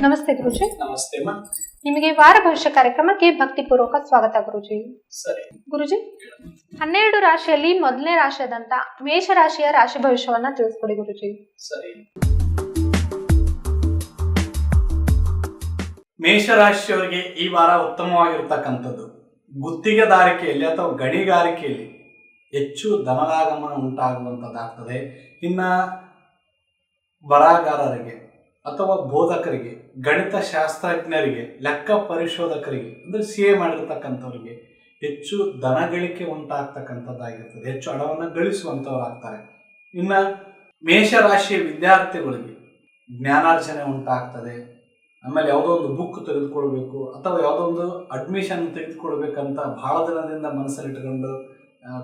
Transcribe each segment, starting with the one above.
ನಮಸ್ತೆ ಗುರುಜಿ. ನಮಸ್ತೆ ಅಮ್ಮ. ನಿಮಗೆ ವಾರ ಭವಿಷ್ಯ ಕಾರ್ಯಕ್ರಮಕ್ಕೆ ಭಕ್ತಿಪೂರ್ವಕ ಸ್ವಾಗತ ಗುರುಜಿ. ಸರಿ ಗುರುಜಿ, 12 ರಾಶಿಯಲ್ಲಿ ಮೊದಲನೇ ರಾಶಿಯಾದಂತ ಮೇಷರಾಶಿಯ ರಾಶಿ ಭವಿಷ್ಯವನ್ನ ತಿಳಿಸ್ಕೊಡಿ ಗುರುಜಿ. ಸರಿ. ಮೇಷರಾಶಿಯವರಿಗೆ ಈ ವಾರ ಉತ್ತಮವಾಗಿರ್ತಕ್ಕಂಥದ್ದು. ಗುತ್ತಿಗೆದಾರಿಕೆಯಲ್ಲಿ ಅಥವಾ ಗಣಿಗಾರಿಕೆಯಲ್ಲಿ ಹೆಚ್ಚು ಧನಲಾಗಮನ ಉಂಟಾಗುವಂಥದ್ದಾಗ್ತದೆ. ಇನ್ನ ಬರಹಗಾರರಿಗೆ ಅಥವಾ ಬೋಧಕರಿಗೆ, ಗಣಿತ ಶಾಸ್ತ್ರಜ್ಞರಿಗೆ, ಲೆಕ್ಕ ಪರಿಶೋಧಕರಿಗೆ ಅಂದರೆ CA ಮಾಡಿರ್ತಕ್ಕಂಥವ್ರಿಗೆ ಹೆಚ್ಚು ಧನ ಗಳಿಕೆ ಉಂಟಾಗ್ತಕ್ಕಂಥದ್ದಾಗಿರ್ತದೆ. ಹೆಚ್ಚು ಹಣವನ್ನು ಗಳಿಸುವಂಥವ್ರಾಗ್ತಾರೆ. ಇನ್ನು ಮೇಷರಾಶಿಯ ವಿದ್ಯಾರ್ಥಿಗಳಿಗೆ ಜ್ಞಾನಾರ್ಜನೆ ಉಂಟಾಗ್ತದೆ. ಆಮೇಲೆ ಯಾವುದೋ ಒಂದು ಬುಕ್ ತೆಗೆದುಕೊಳ್ಬೇಕು ಅಥವಾ ಯಾವುದೋ ಒಂದು ಅಡ್ಮಿಷನ್ ತೆಗೆದುಕೊಳ್ಬೇಕಂತ ಬಹಳ ದಿನದಿಂದ ಮನಸ್ಸಲ್ಲಿಟ್ಕೊಂಡು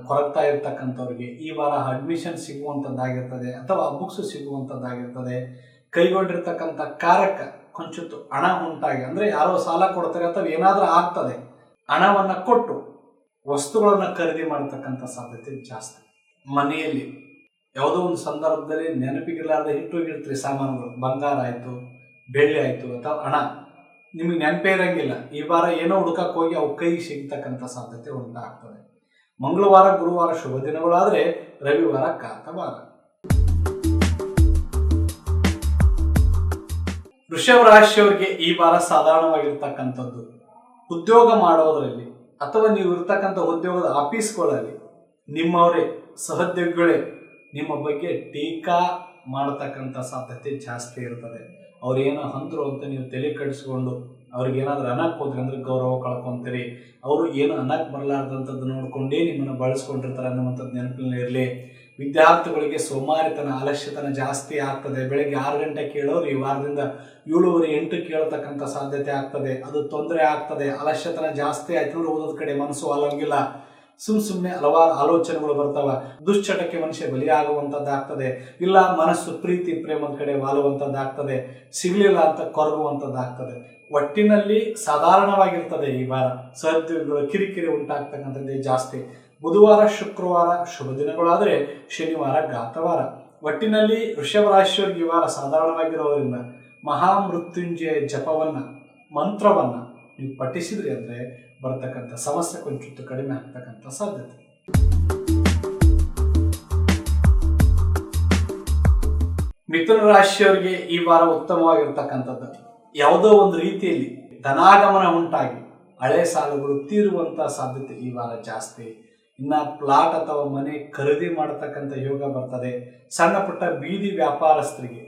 ಕೊರಗ್ತಾ ಇರ್ತಕ್ಕಂಥವ್ರಿಗೆ ಈ ವಾರ ಅಡ್ಮಿಷನ್ ಸಿಗುವಂಥದ್ದಾಗಿರ್ತದೆ ಅಥವಾ ಬುಕ್ಸ್ ಸಿಗುವಂಥದ್ದಾಗಿರ್ತದೆ. ಕೈಗೊಂಡಿರ್ತಕ್ಕಂಥ ಕಾರ್ಯಕ್ಕೆ ಕೊಂಚತ್ತು ಹಣ ಉಂಟಾಗಿ ಅಂದರೆ ಯಾರೋ ಸಾಲ ಕೊಡ್ತಾರೆ ಅಥವಾ ಏನಾದರೂ ಆಗ್ತದೆ, ಹಣವನ್ನು ಕೊಟ್ಟು ವಸ್ತುಗಳನ್ನು ಖರೀದಿ ಮಾಡತಕ್ಕಂಥ ಸಾಧ್ಯತೆ ಜಾಸ್ತಿ. ಮನೆಯಲ್ಲಿ ಯಾವುದೋ ಒಂದು ಸಂದರ್ಭದಲ್ಲಿ ನೆನಪಿಗಿರಲಾರ್ದೆ ಇಟ್ಟೋಗಿರ್ತೀರಿ ಸಾಮಾನುಗಳು, ಬಂಗಾರ ಆಯಿತು, ಬೆಳ್ಳಿ ಆಯಿತು ಅಥವಾ ಹಣ ನಿಮಗೆ ನೆನಪೇ ಇರಂಗಿಲ್ಲ. ಈ ವಾರ ಏನೋ ಹುಡುಕಕ್ಕೆ ಹೋಗಿ ಅವು ಕೈ ಸಿಗ್ತಕ್ಕಂಥ ಸಾಧ್ಯತೆ ಉಂಟಾಗ್ತದೆ. ಮಂಗಳವಾರ ಗುರುವಾರ ಶುಭ ದಿನಗಳಾದರೆ ರವಿವಾರ ಕಾತವಾರ. ವೃಷಭ ರಾಶಿಯವರಿಗೆ ಈ ವಾರ ಸಾಧಾರಣವಾಗಿರ್ತಕ್ಕಂಥದ್ದು. ಉದ್ಯೋಗ ಮಾಡೋದರಲ್ಲಿ ಅಥವಾ ನೀವು ಇರ್ತಕ್ಕಂಥ ಉದ್ಯೋಗದ ಆಫೀಸ್ಗಳಲ್ಲಿ ನಿಮ್ಮವರೇ ಸಹೋದ್ಯೋಗಿಗಳೇ ನಿಮ್ಮ ಬಗ್ಗೆ ಟೀಕಾ ಮಾಡತಕ್ಕಂಥ ಸಾಧ್ಯತೆ ಜಾಸ್ತಿ ಇರ್ತದೆ. ಅವ್ರೇನೋ ಅಂದರು ಅಂತ ನೀವು ತಲೆ ಕೆಡಿಸ್ಕೊಂಡು ಅವ್ರಿಗೇನಾದ್ರೂ ಅನ್ನಕ್ಕೆ ಹೋದ್ರಿ ಅಂದ್ರೆ ಗೌರವ ಕಳ್ಕೊತೀರಿ. ಅವರು ಏನು ಅನ್ನಕ್ಕೆ ಬರಲಾರ್ದಂಥದ್ದು ನೋಡ್ಕೊಂಡೇ ನಿಮ್ಮನ್ನು ಬಳಸ್ಕೊಂಡಿರ್ತಾರೆ ಅನ್ನುವಂಥದ್ದು ನೆನಪಿನಲ್ಲಿ ಇರಲಿ. ವಿದ್ಯಾರ್ಥಿಗಳಿಗೆ ಸೋಮಾರಿತನ, ಆಲಸ್ಯತನ ಜಾಸ್ತಿ ಆಗ್ತದೆ. ಬೆಳಗ್ಗೆ 6 ಗಂಟೆ ಕೇಳೋರು ಈ ವಾರದಿಂದ 7:30 8 ಕೇಳತಕ್ಕಂಥ ಸಾಧ್ಯತೆ ಆಗ್ತದೆ. ಅದು ತೊಂದರೆ ಆಗ್ತದೆ. ಆಲಸ್ಯತನ ಜಾಸ್ತಿ ಆಯ್ತು ಅಂದ್ರೆ ಓದೋದ್ ಕಡೆ ಮನಸ್ಸು ವಾಲಂಗಿಲ್ಲ. ಸುಮ್ಮನೆ ಹಲವಾರು ಆಲೋಚನೆಗಳು ಬರ್ತಾವ. ದುಶ್ಚಟಕ್ಕೆ ಮನುಷ್ಯ ಬಲಿಯಾಗುವಂಥದ್ದಾಗ್ತದೆ. ಇಲ್ಲ ಮನಸ್ಸು ಪ್ರೀತಿ ಪ್ರೇಮದ ಕಡೆ ವಾಲುವಂಥದ್ದಾಗ್ತದೆ. ಸಿಗಲಿಲ್ಲ ಅಂತ ಕೊರಗುವಂಥದ್ದಾಗ್ತದೆ. ಒಟ್ಟಿನಲ್ಲಿ ಸಾಧಾರಣವಾಗಿರ್ತದೆ ಈ ವಾರ. ಸಹೋದ್ಯೋಗಿಗಳು ಕಿರಿಕಿರಿ ಉಂಟಾಗ್ತಕ್ಕಂಥದ್ದೇ ಜಾಸ್ತಿ. ಬುಧವಾರ ಶುಕ್ರವಾರ ಶುಭ ದಿನಗಳಾದರೆ ಶನಿವಾರ ಘಾತವಾರ. ಒಟ್ಟಿನಲ್ಲಿ ವೃಷಭ ರಾಶಿಯವರಿಗೆ ಈ ವಾರ ಸಾಧಾರಣವಾಗಿರೋದ್ರಿಂದ ಮಹಾಮೃತ್ಯುಂಜಯ ಜಪವನ್ನ, ಮಂತ್ರವನ್ನ ನೀವು ಪಠಿಸಿದ್ರಿ ಅಂದರೆ ಬರ್ತಕ್ಕಂಥ ಸಮಸ್ಯೆ ಕೊಂಚ ಕಡಿಮೆ ಆಗ್ತಕ್ಕಂಥ ಸಾಧ್ಯತೆ. ಮಿಥುನ ರಾಶಿಯವರಿಗೆ ಈ ವಾರ ಉತ್ತಮವಾಗಿರ್ತಕ್ಕಂಥದ್ದು. ಯಾವುದೋ ಒಂದು ರೀತಿಯಲ್ಲಿ ಧನಾಗಮನ ಉಂಟಾಗಿ ಹಳೆ ಸಾಲಗಳು ತೀರುವಂಥ ಸಾಧ್ಯತೆ ಈ ವಾರ ಜಾಸ್ತಿ. ಇನ್ನು ಪ್ಲಾಟ್ ಅಥವಾ ಮನೆ ಖರೀದಿ ಮಾಡತಕ್ಕಂಥ ಯೋಗ ಬರ್ತದೆ. ಸಣ್ಣ ಪುಟ್ಟ ಬೀದಿ ವ್ಯಾಪಾರಸ್ಥರಿಗೆ,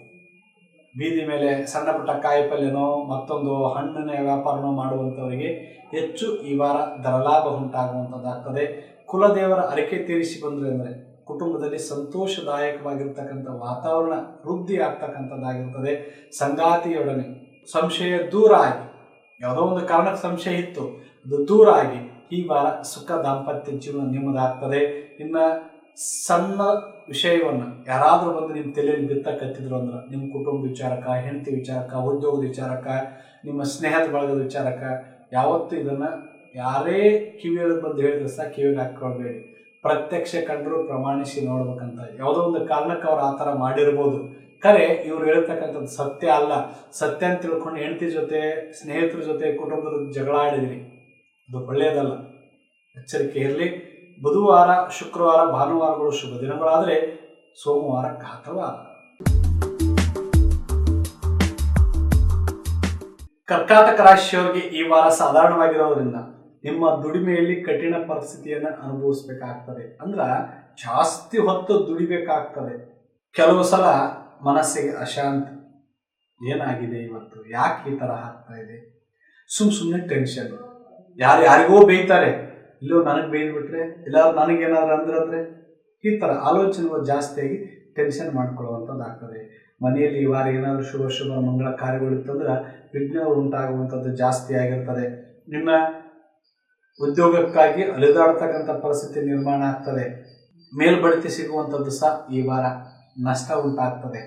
ಬೀದಿ ಮೇಲೆ ಸಣ್ಣ ಪುಟ್ಟ ಕಾಯಿಪಲ್ಯನೋ ಮತ್ತೊಂದು ಹಣ್ಣಿನ ವ್ಯಾಪಾರನೋ ಮಾಡುವಂಥವರಿಗೆ ಹೆಚ್ಚು ಈ ವಾರ ಧನಲಾಭ ಉಂಟಾಗುವಂಥದ್ದಾಗ್ತದೆ. ಕುಲದೇವರ ಅರಕೆ ತೀರಿಸಿ ಬಂದರೆ ಅಂದರೆ ಕುಟುಂಬದಲ್ಲಿ ಸಂತೋಷದಾಯಕವಾಗಿರ್ತಕ್ಕಂಥ ವಾತಾವರಣ ವೃದ್ಧಿ ಆಗ್ತಕ್ಕಂಥದ್ದಾಗಿರ್ತದೆ. ಸಂಗಾತಿಯೊಡನೆ ಸಂಶಯ ದೂರ ಆಗಿ, ಯಾವುದೋ ಒಂದು ಕಾರಣಕ್ಕೆ ಸಂಶಯ ಇತ್ತು, ಅದು ದೂರ ಆಗಿ ಈ ವಾರ ಸುಖ ದಾಂಪತ್ಯ ಜೀವನ ನಿಮ್ಮದಾಗ್ತದೆ. ಇನ್ನು ಸಣ್ಣ ವಿಷಯವನ್ನು ಯಾರಾದರೂ ಬಂದು ನಿಮ್ಮ ತಲೆಯಲ್ಲಿ ಬಿತ್ತಕತ್ತಿದ್ರು ಅಂದ್ರೆ ನಿಮ್ಮ ಕುಟುಂಬ ವಿಚಾರಕ, ಹೆಂಡತಿ ವಿಚಾರಕ, ಉದ್ಯೋಗದ ವಿಚಾರಕ, ನಿಮ್ಮ ಸ್ನೇಹದ ಬಳಗದ ವಿಚಾರಕ, ಯಾವತ್ತೂ ಇದನ್ನು ಯಾರೇ ಕಿವಿಯಲ್ಲಿ ಬಂದು ಹೇಳಿದ್ರೆ ಸಹ ಕಿವಿಗೆ ಹಾಕ್ಕೊಳ್ಬೇಡಿ. ಪ್ರತ್ಯಕ್ಷ ಕಂಡರೂ ಪ್ರಮಾಣಿಸಿ ನೋಡ್ಬೇಕಂತ. ಯಾವುದೋ ಒಂದು ಕಾರಣಕ್ಕೆ ಅವ್ರು ಆ ಥರ ಮಾಡಿರ್ಬೋದು, ಖರೆ ಇವ್ರು ಹೇಳ್ತಕ್ಕಂಥದ್ದು ಸತ್ಯ ಅಲ್ಲ. ಸತ್ಯ ಅಂತ ತಿಳ್ಕೊಂಡು ಹೆಂಡತಿ ಜೊತೆ, ಸ್ನೇಹಿತರ ಜೊತೆ, ಕುಟುಂಬದ ಜಗಳ ಆಡಿದ್ರಿ, ಅದು ಒಳ್ಳೆಯದಲ್ಲ. ಎಚ್ಚರಿಕೆ ಇರಲಿ. ಬುಧವಾರ ಶುಕ್ರವಾರ ಭಾನುವಾರಗಳು ಶುಭ ದಿನಗಳಾದರೆ ಸೋಮವಾರ ಘಾತವಾರ. ಕರ್ಕಾಟಕ ರಾಶಿಯವರಿಗೆ ಈ ವಾರ ಸಾಧಾರಣವಾಗಿರೋದ್ರಿಂದ ನಿಮ್ಮ ದುಡಿಮೆಯಲ್ಲಿ ಕಠಿಣ ಪರಿಸ್ಥಿತಿಯನ್ನು ಅನುಭವಿಸ್ಬೇಕಾಗ್ತದೆ. ಅಂದ್ರೆ ಜಾಸ್ತಿ ಹೊತ್ತು ದುಡಿಬೇಕಾಗ್ತದೆ. ಕೆಲವು ಸಲ ಮನಸ್ಸಿಗೆ ಅಶಾಂತಿ, ಏನಾಗಿದೆ ಇವತ್ತು, ಯಾಕೆ ಈ ಥರ ಆಗ್ತಾ ಇದೆ, ಸುಮ್ಮನೆ ಟೆನ್ಷನ್, ಯಾರಿಗೋ ಬೇಯ್ತಾರೆ, ಇಲ್ಲೋ ನನಗೆ ಬೇಯ್ಬಿಟ್ರೆ, ಎಲ್ಲರೂ ನನಗೇನಾದ್ರು ಅಂದ್ರೆ ಈ ಥರ ಆಲೋಚನೆಗಳು ಜಾಸ್ತಿಯಾಗಿ ಟೆನ್ಷನ್ ಮಾಡ್ಕೊಳ್ಳುವಂಥದ್ದಾಗ್ತದೆ. ಮನೆಯಲ್ಲಿ ಈ ವಾರ ಏನಾದರೂ ಶುಭ ಮಂಗಳ ಕಾರ್ಯಗಳಿತ್ತಂದ್ರೆ ವಿಘ್ನ ಉಂಟಾಗುವಂಥದ್ದು ಜಾಸ್ತಿ ಆಗಿರ್ತದೆ. ನಿಮ್ಮ ಉದ್ಯೋಗಕ್ಕಾಗಿ ಅಲೆದಾಡ್ತಕ್ಕಂಥ ಪರಿಸ್ಥಿತಿ ನಿರ್ಮಾಣ ಆಗ್ತದೆ. ಮೇಲ್ಬಡ್ತಿ ಸಿಗುವಂಥದ್ದು ಸಹ ಈ ವಾರ ನಷ್ಟ ಉಂಟಾಗ್ತದೆ.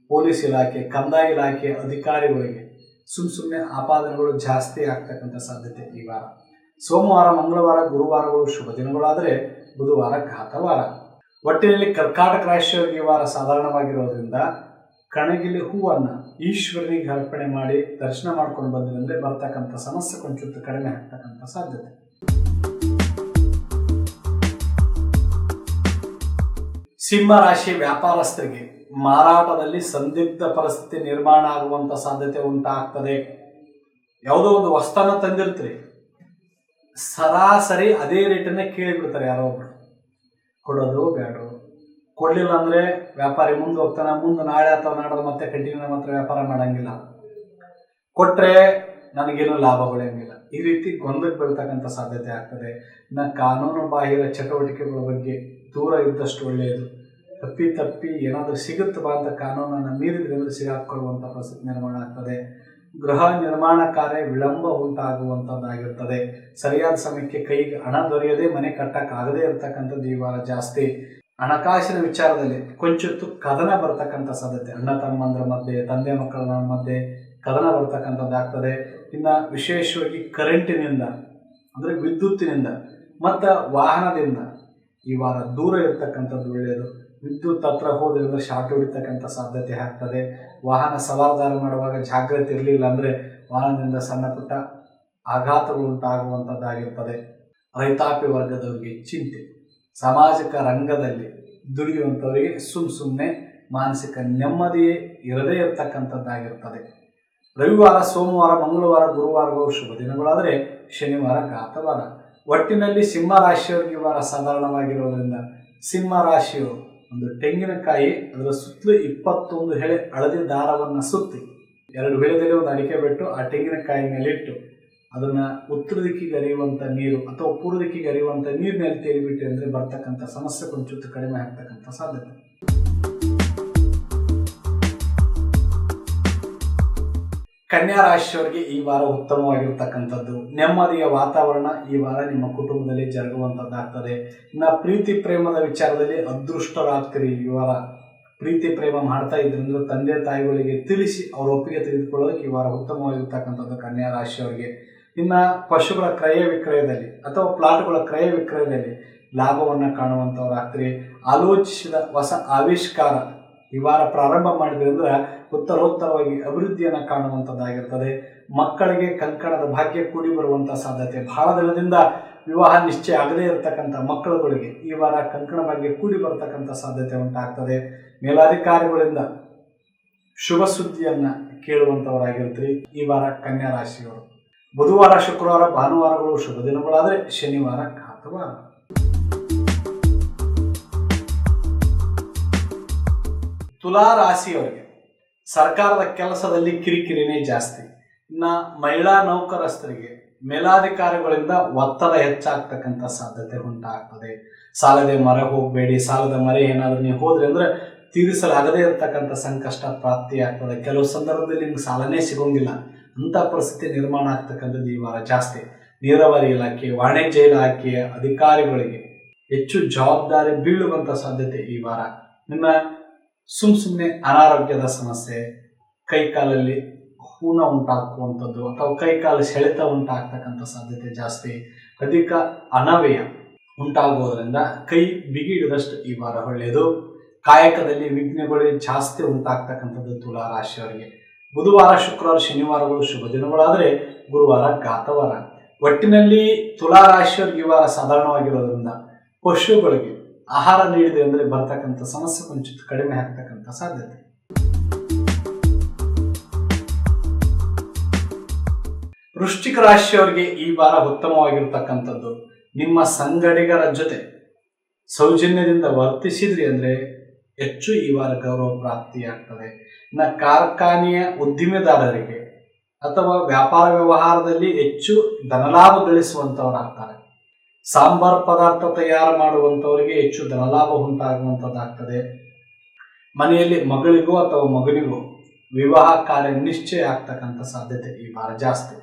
ಪೊಲೀಸ್ ಇಲಾಖೆ, ಕಂದಾಯ ಇಲಾಖೆ ಅಧಿಕಾರಿಗಳಿಗೆ ಸುಮ್ಮನೆ ಆಪಾದನೆಗಳು ಜಾಸ್ತಿ ಆಗ್ತಕ್ಕಂಥ ಸಾಧ್ಯತೆ ಈ ವಾರ. ಸೋಮವಾರ ಮಂಗಳವಾರ ಗುರುವಾರಗಳು ಶುಭ ದಿನಗಳಾದರೆ ಬುಧವಾರ ಘಾತವಾರ. ಒಟ್ಟಿನಲ್ಲಿ ಕರ್ಕಾಟಕ ರಾಶಿಯವರಿಗೆ ಈ ವಾರ ಸಾಧಾರಣವಾಗಿರೋದ್ರಿಂದ ಕಣಗಿಲೆ ಹೂವನ್ನ ಈಶ್ವರನಿಗೆ ಅರ್ಪಣೆ ಮಾಡಿ ದರ್ಶನ ಮಾಡ್ಕೊಂಡು ಬಂದ್ರಿ ಅಂದ್ರೆ ಬರ್ತಕ್ಕಂಥ ಸಮಸ್ಯೆ ಕೊಂಚ ಕಡಿಮೆ ಆಗ್ತಕ್ಕಂಥ ಸಾಧ್ಯತೆ. ಸಿಂಹ ರಾಶಿ ವ್ಯಾಪಾರಸ್ಥರಿಗೆ ಮಾರಾಟದಲ್ಲಿ ಸಂದಿಗ್ಧ ಪರಿಸ್ಥಿತಿ ನಿರ್ಮಾಣ ಆಗುವಂತ ಸಾಧ್ಯತೆ ಉಂಟಾಗ್ತದೆ. ಯಾವುದೋ ಒಂದು ವಸ್ತುನ ತಂದಿರ್ತೀರಿ, ಸರಾಸರಿ ಅದೇ ರೇಟನ್ನೇ ಕೇಳಿಬಿಡ್ತಾರೆ ಯಾರೋ ಒಬ್ರು, ಕೊಡೋದು ಬೇಡ. ಕೊಡ್ಲಿಲ್ಲ ಅಂದ್ರೆ ವ್ಯಾಪಾರಿ ಮುಂದೆ ಹೋಗ್ತಾನೆ, ಮುಂದೆ ನಾಳೆ ಅಥವಾ ನಾಡೋದು ಮತ್ತೆ ಕಂಟಿನ್ಯೂ ಮಾತ್ರ ವ್ಯಾಪಾರ ಮಾಡಂಗಿಲ್ಲ. ಕೊಟ್ರೆ ನನಗೇನು ಲಾಭ ಬೆಳೆಯಂಗಿಲ್ಲ. ಈ ರೀತಿ ಗೊಂದಲಕ್ಕೆ ಬೀಳ್ತಕ್ಕಂಥ ಸಾಧ್ಯತೆ ಆಗ್ತದೆ. ಇನ್ನು ಕಾನೂನು ಬಾಹಿರ ಚಟುವಟಿಕೆಗಳ ಬಗ್ಗೆ ದೂರ ಇದ್ದಷ್ಟು ಒಳ್ಳೆಯದು. ತಪ್ಪಿ ಏನಾದರೂ ಸಿಗುತ್ತವಾ ಅಂತ ಕಾನೂನನ್ನು ಮೀರಿದ್ರೆ ಅಂದ್ರೆ ಸಿಗಾಕೊಳ್ಳುವಂಥ ಪರಿಸ್ಥಿತಿ ನಿರ್ಮಾಣ ಆಗ್ತದೆ. ಗೃಹ ನಿರ್ಮಾಣ ಕಾರ್ಯ ವಿಳಂಬ ಉಂಟಾಗುವಂಥದ್ದಾಗಿರ್ತದೆ. ಸರಿಯಾದ ಸಮಯಕ್ಕೆ ಕೈಗೆ ಹಣ ದೊರೆಯದೆ ಮನೆ ಕಟ್ಟಕ್ಕಾಗದೇ ಇರತಕ್ಕಂಥದ್ದು ಈ ವಾರ ಜಾಸ್ತಿ. ಹಣಕಾಸಿನ ವಿಚಾರದಲ್ಲಿ ಕೊಂಚೊತ್ತು ಕದನ ಬರ್ತಕ್ಕಂಥ ಸಾಧ್ಯತೆ. ಅಣ್ಣ ತಮ್ಮಂದ್ರ ಮಧ್ಯೆ, ತಂದೆ ಮಕ್ಕಳ ಮಧ್ಯೆ ಕದನ ಬರ್ತಕ್ಕಂಥದ್ದಾಗ್ತದೆ. ಇನ್ನು ವಿಶೇಷವಾಗಿ ಕರೆಂಟಿನಿಂದ ಅಂದರೆ ವಿದ್ಯುತ್ತಿನಿಂದ ಮತ್ತು ವಾಹನದಿಂದ ಈ ವಾರ ದೂರ ಇರ್ತಕ್ಕಂಥದ್ದು ಒಳ್ಳೆಯದು. ವಿದ್ಯುತ್ ಹತ್ರ ಹೋದ್ರಿಂದ ಶಾರ್ಟ್ ಹೊಡಿತಕ್ಕಂಥ ಸಾಧ್ಯತೆ ಆಗ್ತದೆ. ವಾಹನ ಸವಾರದಾರ ಮಾಡುವಾಗ ಜಾಗ್ರತೆ ಇರಲಿಲ್ಲ ಅಂದರೆ ವಾಹನದಿಂದ ಸಣ್ಣ ಪುಟ್ಟ ಆಘಾತಗಳು ಉಂಟಾಗುವಂಥದ್ದಾಗಿರ್ತದೆ. ರೈತಾಪಿ ವರ್ಗದವರಿಗೆ ಚಿಂತೆ. ಸಾಮಾಜಿಕ ರಂಗದಲ್ಲಿ ದುಡಿಯುವಂಥವರಿಗೆ ಸುಮ್ಮನೆ ಮಾನಸಿಕ ನೆಮ್ಮದಿಯೇ ಇರದೇ ಇರತಕ್ಕಂಥದ್ದಾಗಿರ್ತದೆ. ರವಿವಾರ, ಸೋಮವಾರ, ಮಂಗಳವಾರ, ಗುರುವಾರಗಳು ಶುಭ ದಿನಗಳಾದರೆ ಶನಿವಾರ ಘಾತವಾರ. ಒಟ್ಟಿನಲ್ಲಿ ಸಿಂಹ ರಾಶಿಯವರಿಗೆ ಈ ವಾರ ಸಾಧಾರಣವಾಗಿರೋದ್ರಿಂದ ಸಿಂಹ ರಾಶಿಯವರು ಒಂದು ತೆಂಗಿನಕಾಯಿ ಅದರ ಸುತ್ತಲೂ 21 ಎಳೆ ಹಳದಿ ದಾರವನ್ನು ಸುತ್ತಿ 2 ವಿಳೆದಲ್ಲಿ ಒಂದು ಅಡಿಕೆ ಬಿಟ್ಟು ಆ ತೆಂಗಿನಕಾಯಿ ಮೇಲೆ ಇಟ್ಟು ಅದನ್ನು ಉತ್ತರ ದಿಕ್ಕಿಗೆ ಹರಿಯುವಂಥ ನೀರು ಅಥವಾ ಪೂರ್ವ ದಿಕ್ಕಿಗೆ ಹರಿಯುವಂಥ ನೀರಿನಲ್ಲಿ ತೇಲಿಬಿಟ್ಟು ಅಂದರೆ ಬರ್ತಕ್ಕಂಥ ಸಮಸ್ಯೆ ಕೊಂಚ ಕಡಿಮೆ ಆಗ್ತಕ್ಕಂಥ ಸಾಧ್ಯತೆ. ಕನ್ಯಾ ರಾಶಿಯವರಿಗೆ ಈ ವಾರ ಉತ್ತಮವಾಗಿರ್ತಕ್ಕಂಥದ್ದು. ನೆಮ್ಮದಿಯ ವಾತಾವರಣ ಈ ವಾರ ನಿಮ್ಮ ಕುಟುಂಬದಲ್ಲಿ ಜರುಗುವಂಥದ್ದಾಗ್ತದೆ. ಇನ್ನು ಪ್ರೀತಿ ಪ್ರೇಮದ ವಿಚಾರದಲ್ಲಿ ಅದೃಷ್ಟರಾಗ್ತೀರಿ. ಈ ವಾರ ಪ್ರೀತಿ ಪ್ರೇಮ ಮಾಡ್ತಾ ಇದ್ರಿಂದ ತಂದೆ ತಾಯಿಗಳಿಗೆ ತಿಳಿಸಿ ಅವರ ಒಪ್ಪಿಗೆ ತೆಗೆದುಕೊಳ್ಳೋದಕ್ಕೆ ಈ ವಾರ ಉತ್ತಮವಾಗಿರ್ತಕ್ಕಂಥದ್ದು ಕನ್ಯಾ ರಾಶಿಯವರಿಗೆ. ಇನ್ನು ಪಶುಗಳ ಕ್ರಯ ವಿಕ್ರಯದಲ್ಲಿ ಅಥವಾ ಪ್ಲಾಟ್ಗಳ ಕ್ರಯ ವಿಕ್ರಯದಲ್ಲಿ ಲಾಭವನ್ನು ಕಾಣುವಂಥವ್ರಾಗ್ತೀರಿ. ಆಲೋಚಿಸಿದ ಹೊಸ ಆವಿಷ್ಕಾರ ಈ ವಾರ ಪ್ರಾರಂಭ ಮಾಡಿದ್ರಿಂದ ಉತ್ತರೋತ್ತರವಾಗಿ ಅಭಿವೃದ್ಧಿಯನ್ನು ಕಾಣುವಂಥದ್ದಾಗಿರ್ತದೆ. ಮಕ್ಕಳಿಗೆ ಕಂಕಣದ ಭಾಗ್ಯ ಕೂಡಿ ಬರುವಂಥ ಸಾಧ್ಯತೆ. ಬಹಳ ದಿನದಿಂದ ವಿವಾಹ ನಿಶ್ಚಯ ಆಗದೇ ಇರತಕ್ಕಂಥ ಮಕ್ಕಳುಗಳಿಗೆ ಈ ವಾರ ಕಂಕಣ ಭಾಗ್ಯ ಕೂಡಿ ಬರತಕ್ಕಂಥ ಸಾಧ್ಯತೆ ಉಂಟಾಗ್ತದೆ. ಮೇಲಾಧಿಕಾರಿಗಳಿಂದ ಶುಭ ಸುದ್ದಿಯನ್ನು ಕೇಳುವಂಥವರಾಗಿರ್ತೀರಿ ಈ ವಾರ ಕನ್ಯಾ ರಾಶಿಯವರು. ಬುಧವಾರ, ಶುಕ್ರವಾರ, ಭಾನುವಾರಗಳು ಶುಭ ದಿನಗಳಾದರೆ ಶನಿವಾರ ಘಾತವಾರ. ತುಲಾ ರಾಶಿಯವರಿಗೆ ಸರ್ಕಾರದ ಕೆಲಸದಲ್ಲಿ ಕಿರಿಕಿರಿನೇ ಜಾಸ್ತಿ. ಇನ್ನು ಮಹಿಳಾ ನೌಕರಸ್ಥರಿಗೆ ಮೇಲಾಧಿಕಾರಿಗಳಿಂದ ಒತ್ತಡ ಹೆಚ್ಚಾಗ್ತಕ್ಕಂಥ ಸಾಧ್ಯತೆ ಉಂಟಾಗ್ತದೆ. ಸಾಲದ ಮೊರೆ ಹೋಗಬೇಡಿ. ಸಾಲದ ಮೊರೆ ಏನಾದರೂ ನೀವು ಹೋದ್ರಿ ಅಂದರೆ ತೀರಿಸಲಾಗದೇ ಇರತಕ್ಕಂಥ ಸಂಕಷ್ಟ ಪ್ರಾಪ್ತಿಯಾಗ್ತದೆ. ಕೆಲವು ಸಂದರ್ಭದಲ್ಲಿ ನಿಮ್ಗೆ ಸಾಲನೇ ಸಿಗೋಂಗಿಲ್ಲ. ಅಂಥ ಪರಿಸ್ಥಿತಿ ನಿರ್ಮಾಣ ಆಗ್ತಕ್ಕಂಥದ್ದು ಈ ವಾರ ಜಾಸ್ತಿ. ನೀರಾವರಿ ಇಲಾಖೆ, ವಾಣಿಜ್ಯ ಇಲಾಖೆಯ ಅಧಿಕಾರಿಗಳಿಗೆ ಹೆಚ್ಚು ಜವಾಬ್ದಾರಿ ಬೀಳುವಂಥ ಸಾಧ್ಯತೆ ಈ ವಾರ. ನಿಮ್ಮ ಸುಮ್ಮನೆ ಅನಾರೋಗ್ಯದ ಸಮಸ್ಯೆ, ಕೈಕಾಲಲ್ಲಿ ಹೂನ ಉಂಟಾಗುವಂಥದ್ದು ಅಥವಾ ಕೈಕಾಲು ಸೆಳೆತ ಉಂಟಾಗ್ತಕ್ಕಂಥ ಸಾಧ್ಯತೆ ಜಾಸ್ತಿ. ಅಧಿಕ ಅನವ್ಯಯ ಉಂಟಾಗುವುದರಿಂದ ಕೈ ಬಿಗಿ ಹಿಡಿದಷ್ಟು ಈ ವಾರ ಒಳ್ಳೆಯದು. ಕಾಯಕದಲ್ಲಿ ವಿಘ್ನಗಳು ಜಾಸ್ತಿ ಉಂಟಾಗ್ತಕ್ಕಂಥದ್ದು ತುಲಾ ರಾಶಿಯವರಿಗೆ. ಬುಧವಾರ, ಶುಕ್ರವಾರ, ಶನಿವಾರಗಳು ಶುಭ ದಿನಗಳಾದರೆ ಗುರುವಾರ ಘಾತವಾರ. ಒಟ್ಟಿನಲ್ಲಿ ತುಲಾ ರಾಶಿಯವರಿಗೆ ಈ ವಾರ ಸಾಧಾರಣವಾಗಿರೋದ್ರಿಂದ ಪಶುಗಳಿಗೆ ಆಹಾರ ನೀಡಿದೆ ಅಂದರೆ ಬರ್ತಕ್ಕಂಥ ಸಮಸ್ಯೆ ಕೊಂಚ ಕಡಿಮೆ ಆಗ್ತಕ್ಕಂಥ ಸಾಧ್ಯತೆ. ವೃಶ್ಚಿಕ ರಾಶಿಯವರಿಗೆ ಈ ವಾರ ಉತ್ತಮವಾಗಿರ್ತಕ್ಕಂಥದ್ದು. ನಿಮ್ಮ ಸಂಗಡಿಗರ ಜೊತೆ ಸೌಜನ್ಯದಿಂದ ವರ್ತಿಸಿದ್ರಿ ಅಂದರೆ ಹೆಚ್ಚು ಈ ವಾರ ಗೌರವ ಪ್ರಾಪ್ತಿಯಾಗ್ತದೆ. ಇನ್ನು ಕಾರ್ಖಾನೆಯ ಉದ್ದಿಮೆದಾರರಿಗೆ ಅಥವಾ ವ್ಯಾಪಾರ ವ್ಯವಹಾರದಲ್ಲಿ ಹೆಚ್ಚು ಧನಲಾಭ ಗಳಿಸುವಂಥವರಾಗ್ತಾರೆ. ಸಾಂಬಾರ್ ಪದಾರ್ಥ ತಯಾರು ಮಾಡುವಂಥವರಿಗೆ ಹೆಚ್ಚು ಧನಲಾಭ ಉಂಟಾಗುವಂಥದ್ದಾಗ್ತದೆ. ಮನೆಯಲ್ಲಿ ಮಗಳಿಗೋ ಅಥವಾ ಮಗನಿಗೋ ವಿವಾಹ ಕಾರ್ಯ ನಿಶ್ಚಯ ಆಗ್ತಕ್ಕಂಥ ಸಾಧ್ಯತೆ ಈ ವಾರ ಜಾಸ್ತಿ.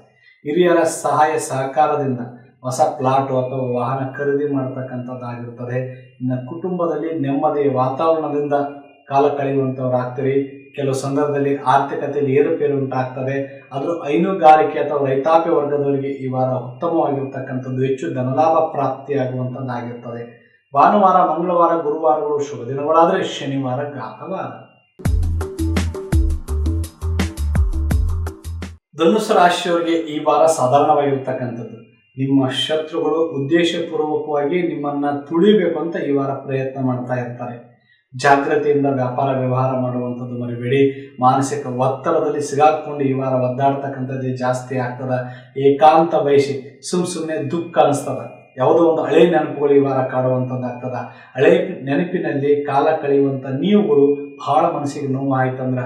ಹಿರಿಯರ ಸಹಾಯ ಸಹಕಾರದಿಂದ ಹೊಸ ಪ್ಲಾಟು ಅಥವಾ ವಾಹನ ಖರೀದಿ ಮಾಡತಕ್ಕಂಥದ್ದಾಗಿರ್ತದೆ. ಇನ್ನು ಕುಟುಂಬದಲ್ಲಿ ನೆಮ್ಮದಿಯ ವಾತಾವರಣದಿಂದ ಕಾಲ ಕಳೆಯುವಂಥವ್ರಾಗ್ತೀರಿ. ಕೆಲವು ಸಂದರ್ಭದಲ್ಲಿ ಆರ್ಥಿಕತೆಯಲ್ಲಿ ಏರುಪೇರು ಉಂಟಾಗ್ತದೆ. ಆದರೂ ಹೈನುಗಾರಿಕೆ ಅಥವಾ ರೈತಾಪಿ ವರ್ಗದವರಿಗೆ ಈ ವಾರ ಉತ್ತಮವಾಗಿರ್ತಕ್ಕಂಥದ್ದು, ಹೆಚ್ಚು ಧನಲಾಭ ಪ್ರಾಪ್ತಿಯಾಗುವಂಥದ್ದಾಗಿರ್ತದೆ. ಭಾನುವಾರ, ಮಂಗಳವಾರ, ಗುರುವಾರಗಳು ಶುಭ ದಿನಗಳಾದರೆ ಶನಿವಾರ ಘಾತವಾರ. ಧನುಸ್ಸು ರಾಶಿಯವರಿಗೆ ಈ ವಾರ ಸಾಧಾರಣವಾಗಿರ್ತಕ್ಕಂಥದ್ದು. ನಿಮ್ಮ ಶತ್ರುಗಳು ಉದ್ದೇಶಪೂರ್ವಕವಾಗಿ ನಿಮ್ಮನ್ನ ತುಳಿಬೇಕು ಅಂತ ಈ ವಾರ ಪ್ರಯತ್ನ ಮಾಡ್ತಾ ಇರ್ತಾರೆ. ಜಾಗ್ರತೆಯಿಂದ ವ್ಯಾಪಾರ ವ್ಯವಹಾರ ಮಾಡುವಂಥದ್ದು ಮರಿಬೇಡಿ. ಮಾನಸಿಕ ಒತ್ತಡದಲ್ಲಿ ಸಿಗಾಕೊಂಡು ಈ ವಾರ ಒದ್ದಾಡ್ತಕ್ಕಂಥದ್ದೇ ಜಾಸ್ತಿ ಆಗ್ತದ. ಏಕಾಂತ ಬಯಸಿ ಸುಮ್ಮನೆ ದುಃಖ ಅನಿಸ್ತದ. ಯಾವುದೋ ಒಂದು ಹಳೆ ನೆನಪುಗಳು ಈ ವಾರ ಕಾಡುವಂಥದ್ದಾಗ್ತದ. ಹಳೆ ನೆನಪಿನಲ್ಲಿ ಕಾಲ ಕಳೆಯುವಂಥ ನೀವುಗಳು ಭಾಳ ಮನಸ್ಸಿಗೆ ನೋವು ಆಯ್ತಂದ್ರೆ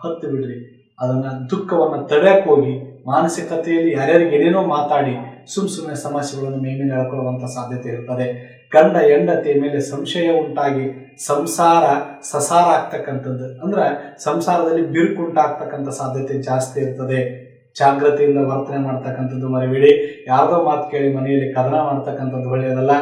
ಹತ್ತು ಬಿಡ್ರಿ. ಅದನ್ನ ದುಃಖವನ್ನು ತಡೆಯಕ್ಕೆ ಹೋಗಿ ಮಾನಸಿಕತೆಯಲ್ಲಿ ಯಾರ್ಯಾರಿಗೆ ಏನೇನೋ ಮಾತಾಡಿ ಸುಮ್ಮನೆ ಸಮಸ್ಯೆಗಳನ್ನು ಮೇಮಿನ ಎಳ್ಕೊಳ್ಳುವಂಥ ಸಾಧ್ಯತೆ ಇರ್ತದೆ. ಗಂಡ ಹೆಂಡತಿಯ ಮೇಲೆ ಸಂಶಯ ಉಂಟಾಗಿ ಸಂಸಾರ ಸಸಾರ ಆಗ್ತಕ್ಕಂಥದ್ದು, ಅಂದ್ರೆ ಸಂಸಾರದಲ್ಲಿ ಬಿರುಕುಂಟಾಗ್ತಕ್ಕಂಥ ಸಾಧ್ಯತೆ ಜಾಸ್ತಿ ಇರ್ತದೆ. ಜಾಗ್ರತೆಯಿಂದ ವರ್ತನೆ ಮಾಡ್ತಕ್ಕಂಥದ್ದು ಮರಿಬೇಡಿ. ಯಾರ್ದೋ ಮಾತು ಕೇಳಿ ಮನೆಯಲ್ಲಿ ಕದನ ಮಾಡ್ತಕ್ಕಂಥದ್ದು ಒಳ್ಳೆಯದಲ್ಲ.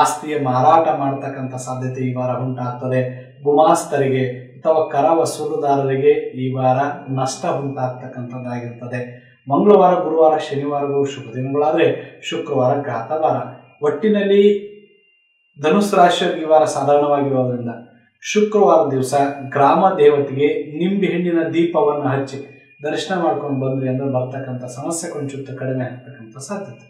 ಆಸ್ತಿಯ ಮಾರಾಟ ಮಾಡ್ತಕ್ಕಂಥ ಸಾಧ್ಯತೆ ಈ ವಾರ ಉಂಟಾಗ್ತದೆ. ಗುಮಾಸ್ತರಿಗೆ ಅಥವಾ ಕರ ವಸೂಲುದಾರರಿಗೆ ಈ ವಾರ ನಷ್ಟ ಉಂಟಾಗ್ತಕ್ಕಂಥದ್ದಾಗಿರ್ತದೆ. ಮಂಗಳವಾರ, ಗುರುವಾರ, ಶನಿವಾರಗಳು ಶುಭ ದಿನಗಳಾದರೆ ಶುಕ್ರವಾರ ಘಾತವಾರ. ಒಟ್ಟಿನಲ್ಲಿ ಧನುಸ್ಸು ರಾಶಿಯವರಿಗೆ ಈ ವಾರ ಸಾಧಾರಣವಾಗಿರೋದ್ರಿಂದ ಶುಕ್ರವಾರ ದಿವಸ ಗ್ರಾಮ ದೇವತೆಗೆ ನಿಂಬೆ ಹಣ್ಣಿನ ದೀಪವನ್ನು ಹಚ್ಚಿ ದರ್ಶನ ಮಾಡ್ಕೊಂಡು ಬಂದ್ರಿ ಅಂದ್ರೆ ಬರ್ತಕ್ಕಂಥ ಸಮಸ್ಯೆ ಕೊಂಚ ಕಡಿಮೆ ಆಗ್ತಕ್ಕಂಥ ಸಾಧ್ಯತೆ.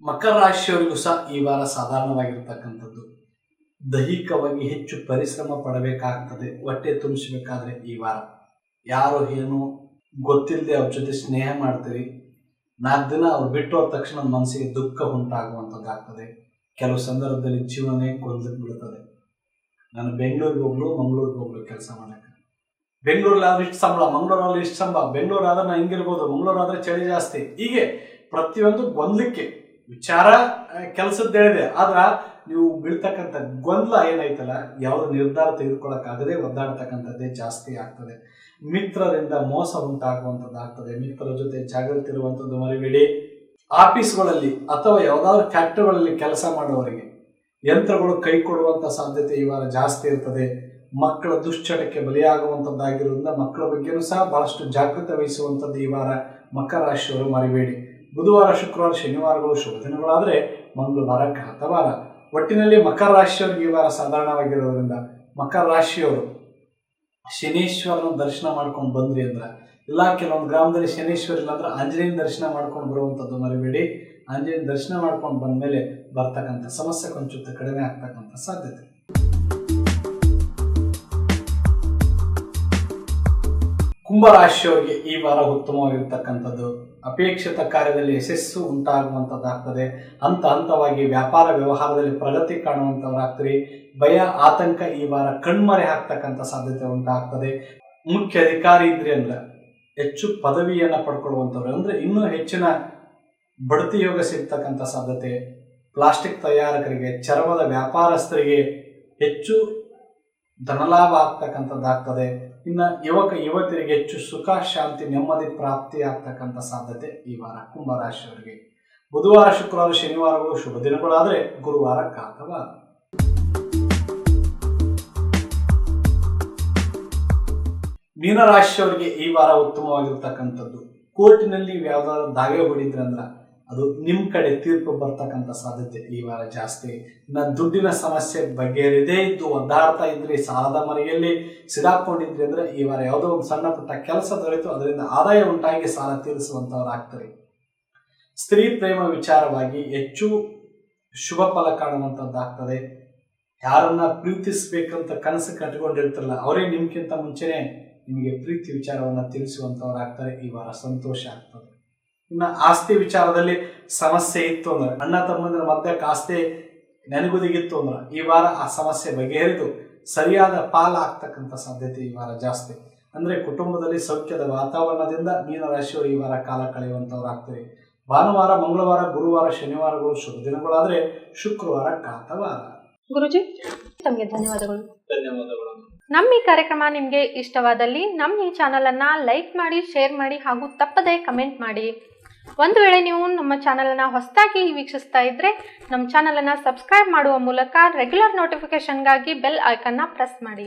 ಮಕರ ರಾಶಿಯವರಿಗೂ ಸಹ ಈ ವಾರ ಸಾಧಾರಣವಾಗಿರ್ತಕ್ಕಂಥದ್ದು. ದೈಹಿಕವಾಗಿ ಹೆಚ್ಚು ಪರಿಶ್ರಮ ಪಡಬೇಕಾಗ್ತದೆ. ಹೊಟ್ಟೆ ತುಂಬಿಸಬೇಕಾದ್ರೆ ಈ ವಾರ ಯಾರೋ ಏನು ಗೊತ್ತಿಲ್ಲದೆ ಅವ್ರ ಜೊತೆ ಸ್ನೇಹ ಮಾಡ್ತೀರಿ. 4 ದಿನ ಅವ್ರು ಬಿಟ್ಟು ಹೋದ ತಕ್ಷಣ ಮನಸ್ಸಿಗೆ ದುಃಖ ಉಂಟಾಗುವಂಥದ್ದಾಗ್ತದೆ. ಕೆಲವು ಸಂದರ್ಭದಲ್ಲಿ ಜೀವನೇ ಗೊಂದಲಕ್ಕೆ ಬೀಳ್ತದೆ. ನಾನು ಬೆಂಗಳೂರಿಗೆ ಮಂಗಳೂರಿಗೆ ಹೋಗ್ಲು ಕೆಲಸ ಮಾಡಕ್ಕೆ. ಬೆಂಗಳೂರಲ್ಲಿ ಇಷ್ಟು ಸಂಬಳ, ಮಂಗಳೂರಲ್ಲಿ ಇಷ್ಟು ಸಂಬಳ, ಬೆಂಗಳೂರು ಆದ್ರೆ ನಾನು ಹಿಂಗಿರ್ಬೋದು, ಮಂಗಳೂರು ಆದ್ರೆ ಚಳಿ ಜಾಸ್ತಿ. ಹೀಗೆ ಪ್ರತಿಯೊಂದು ಗೊಂದಲಕ್ಕೆ ವಿಚಾರ ಕೆಲಸದ್ದೇಳಿದೆ. ಆದ್ರೆ ನೀವು ಬೀಳ್ತಕ್ಕಂಥ ಗೊಂದಲ ಏನೈತಲ್ಲ, ಯಾವುದೇ ನಿರ್ಧಾರ ತೆಗೆದುಕೊಳ್ಳಕ್ಕಾಗದೆ ಒದ್ದಾಡ್ತಕ್ಕಂಥದ್ದೇ ಜಾಸ್ತಿ ಆಗ್ತದೆ. ಮಿತ್ರರಿಂದ ಮೋಸ ಉಂಟಾಗುವಂಥದ್ದಾಗ್ತದೆ. ಮಿತ್ರರ ಜೊತೆ ಜಾಗೃತಿ ಇರುವಂಥದ್ದು ಮರಿಬೇಡಿ. ಆಫೀಸ್ಗಳಲ್ಲಿ ಅಥವಾ ಯಾವುದಾದ್ರೂ ಫ್ಯಾಕ್ಟರಿಗಳಲ್ಲಿ ಕೆಲಸ ಮಾಡುವವರಿಗೆ ಯಂತ್ರಗಳು ಕೈ ಕೊಡುವಂಥ ಸಾಧ್ಯತೆ ಈ ವಾರ ಜಾಸ್ತಿ ಇರ್ತದೆ. ಮಕ್ಕಳ ದುಶ್ಚಟಕ್ಕೆ ಬಲಿಯಾಗುವಂಥದ್ದಾಗಿರೋದ್ರಿಂದ ಮಕ್ಕಳ ಬಗ್ಗೆನೂ ಸಹ ಬಹಳಷ್ಟು ಜಾಗೃತಿ ವಹಿಸುವಂಥದ್ದು ಈ ವಾರ ಮಕರ ರಾಶಿಯವರು ಮರಿಬೇಡಿ. ಬುಧವಾರ, ಶುಕ್ರವಾರ, ಶನಿವಾರಗಳು ಶುಭ ದಿನಗಳಾದರೆ ಮಂಗಳವಾರ ಘಾತವಾರ. ಒಟ್ಟಿನಲ್ಲಿ ಮಕರ ರಾಶಿಯವರಿಗೆ ಈ ವಾರ ಸಾಧಾರಣವಾಗಿರೋದ್ರಿಂದ ಮಕರ ರಾಶಿಯವರು ಶನೇಶ್ವರನ ದರ್ಶನ ಮಾಡ್ಕೊಂಡು ಬಂದ್ರಿ ಅಂದ್ರೆ, ಇಲ್ಲ ಕೆಲವೊಂದು ಗ್ರಾಮದಲ್ಲಿ ಶನೇಶ್ವರ ಇಲ್ಲ ಅಂದ್ರೆ ಆಂಜನೇಯನ ದರ್ಶನ ಮಾಡ್ಕೊಂಡು ಬರುವಂಥದ್ದು ಮರಿಬೇಡಿ. ಆಂಜನೇಯನ ದರ್ಶನ ಮಾಡ್ಕೊಂಡು ಬಂದ್ಮೇಲೆ ಬರ್ತಕ್ಕಂಥ ಸಮಸ್ಯೆ ಕೊಂಚ ಕಡಿಮೆ ಆಗ್ತಕ್ಕಂಥ ಸಾಧ್ಯತೆ. ಕುಂಭರಾಶಿಯವರಿಗೆ ಈ ವಾರ ಉತ್ತಮವಾಗಿರ್ತಕ್ಕಂಥದ್ದು. ಅಪೇಕ್ಷಿತ ಕಾರ್ಯದಲ್ಲಿ ಯಶಸ್ಸು ಉಂಟಾಗುವಂಥದ್ದಾಗ್ತದೆ. ಹಂತವಾಗಿ ವ್ಯಾಪಾರ ವ್ಯವಹಾರದಲ್ಲಿ ಪ್ರಗತಿ ಕಾಣುವಂಥವ್ರಾಗ್ತದೆ. ಭಯ ಆತಂಕ ಈ ವಾರ ಕಣ್ಮರೆ ಹಾಕ್ತಕ್ಕಂಥ ಸಾಧ್ಯತೆ ಉಂಟಾಗ್ತದೆ. ಮುಖ್ಯ ಅಧಿಕಾರಿ ಇದ್ರಿ ಅಂದ್ರೆ ಹೆಚ್ಚು ಪದವಿಯನ್ನು ಪಡ್ಕೊಳ್ಳುವಂಥವ್ರು ಅಂದ್ರೆ ಇನ್ನೂ ಹೆಚ್ಚಿನ ಬಡ್ತಿ ಯೋಗ ಸಿಗ್ತಕ್ಕಂಥ ಸಾಧ್ಯತೆ. ಪ್ಲಾಸ್ಟಿಕ್ ತಯಾರಕರಿಗೆ, ಚರ್ಮದ ವ್ಯಾಪಾರಸ್ಥರಿಗೆ ಹೆಚ್ಚು ಧನಲಾಭ ಆಗ್ತಕ್ಕಂಥದ್ದಾಗ್ತದೆ. ಇನ್ನು ಯುವಕರಿಗೆ ಹೆಚ್ಚು ಸುಖ, ಶಾಂತಿ, ನೆಮ್ಮದಿ ಪ್ರಾಪ್ತಿ ಆಗ್ತಕ್ಕಂಥ ಸಾಧ್ಯತೆ ಈ ವಾರ ಕುಂಭರಾಶಿಯವರಿಗೆ. ಬುಧವಾರ, ಶುಕ್ರವಾರ, ಶನಿವಾರಗಳು ಶುಭ ದಿನಗಳಾದರೆ ಗುರುವಾರ ಘಾತವಾರ. ಮೀನರಾಶಿಯವರಿಗೆ ಈ ವಾರ ಉತ್ತಮವಾಗಿರ್ತಕ್ಕಂಥದ್ದು. ಕೋರ್ಟಿನಲ್ಲಿ ಯಾವ್ದಾದ್ರು ದಾವೆ ಹೊಡಿದ್ರಂದ್ರ ಅದು ನಿಮ್ಮ ಕಡೆ ತೀರ್ಪು ಬರ್ತಕ್ಕಂಥ ಸಾಧ್ಯತೆ ಈ ವಾರ ಜಾಸ್ತಿ. ಇನ್ನು ದುಡ್ಡಿನ ಸಮಸ್ಯೆ ಬಗೆಹರಿದೇ ಇದ್ದು ಒದ್ದಾಡ್ತಾ ಇದ್ರಿ, ಸಾಲದ ಮರೆಯಲ್ಲಿ ಸಿಗಾಕೊಂಡಿದ್ರಿ ಅಂದ್ರೆ ಈ ವಾರ ಯಾವುದೋ ಒಂದು ಸಣ್ಣ ಪುಟ್ಟ ಕೆಲಸ ದೊರೆತು ಅದರಿಂದ ಆದಾಯ ಉಂಟಾಗಿ ಸಾಲ ತೀರಿಸುವಂಥವ್ರು ಆಗ್ತಾರೆ. ಸ್ತ್ರೀ ಪ್ರೇಮ ವಿಚಾರವಾಗಿ ಹೆಚ್ಚು ಶುಭ ಫಲ ಕಾಣುವಂಥದ್ದಾಗ್ತದೆ. ಯಾರನ್ನ ಪ್ರೀತಿಸ್ಬೇಕಂತ ಕನಸು ಕಟ್ಟಿಕೊಂಡಿರ್ತಾರಲ್ಲ ಅವರೇ ನಿಮ್ಗಿಂತ ಮುಂಚೆನೆ ನಿಮಗೆ ಪ್ರೀತಿ ವಿಚಾರವನ್ನು ತಿಳಿಸುವಂಥವ್ರು ಆಗ್ತಾರೆ. ಈ ವಾರ ಸಂತೋಷ ಆಗ್ತದೆ. ಇನ್ನು ಆಸ್ತಿ ವಿಚಾರದಲ್ಲಿ ಸಮಸ್ಯೆ ಇತ್ತು ಅಂದ್ರೆ, ಅಣ್ಣ ತಮ್ಮಂದಿರ ಮಧ್ಯಕ್ಕೆ ಆಸ್ತಿ ನೆನಗುದಿಗಿತ್ತು ಅಂದ್ರೆ ಈ ವಾರ ಆ ಸಮಸ್ಯೆ ಬಗೆಹರಿದು ಸರಿಯಾದ ಪಾಲ ಆಗ್ತಕ್ಕಂಥ ಸಾಧ್ಯತೆ ಈ ವಾರ ಜಾಸ್ತಿ. ಅಂದ್ರೆ ಕುಟುಂಬದಲ್ಲಿ ಸೌಖ್ಯದ ವಾತಾವರಣದಿಂದ ಮೀನರಾಶಿಯವರು ಈ ವಾರ ಕಾಲ ಕಳೆಯುವಂಥವ್ರು ಆಗ್ತಾರೆ. ಭಾನುವಾರ, ಮಂಗಳವಾರ, ಗುರುವಾರ, ಶನಿವಾರಗಳು ಶುಭ ದಿನಗಳಾದರೆ ಶುಕ್ರವಾರ ಘಾತವಾರ. ಗುರುಜಿ ತಮಗೆ ಧನ್ಯವಾದಗಳು. ಧನ್ಯವಾದಗಳು. ನಮ್ಮ ಈ ಕಾರ್ಯಕ್ರಮ ನಿಮಗೆ ಇಷ್ಟವಾದಲ್ಲಿ ನಮ್ಮ ಈ ಚಾನಲನ್ನು ಲೈಕ್ ಮಾಡಿ, ಶೇರ್ ಮಾಡಿ ಹಾಗೂ ತಪ್ಪದೇ ಕಮೆಂಟ್ ಮಾಡಿ. ಒಂದು ವೇಳೆ ನೀವು ನಮ್ಮ ಚಾನಲನ್ನು ಹೊಸದಾಗಿ ವೀಕ್ಷಿಸ್ತಾ ಇದ್ದರೆ ನಮ್ಮ ಚಾನಲನ್ನು ಸಬ್ಸ್ಕ್ರೈಬ್ ಮಾಡುವ ಮೂಲಕ ರೆಗ್ಯುಲರ್ ನೋಟಿಫಿಕೇಷನ್ಗಾಗಿ ಬೆಲ್ ಐಕನ್ನ ಪ್ರೆಸ್ ಮಾಡಿ.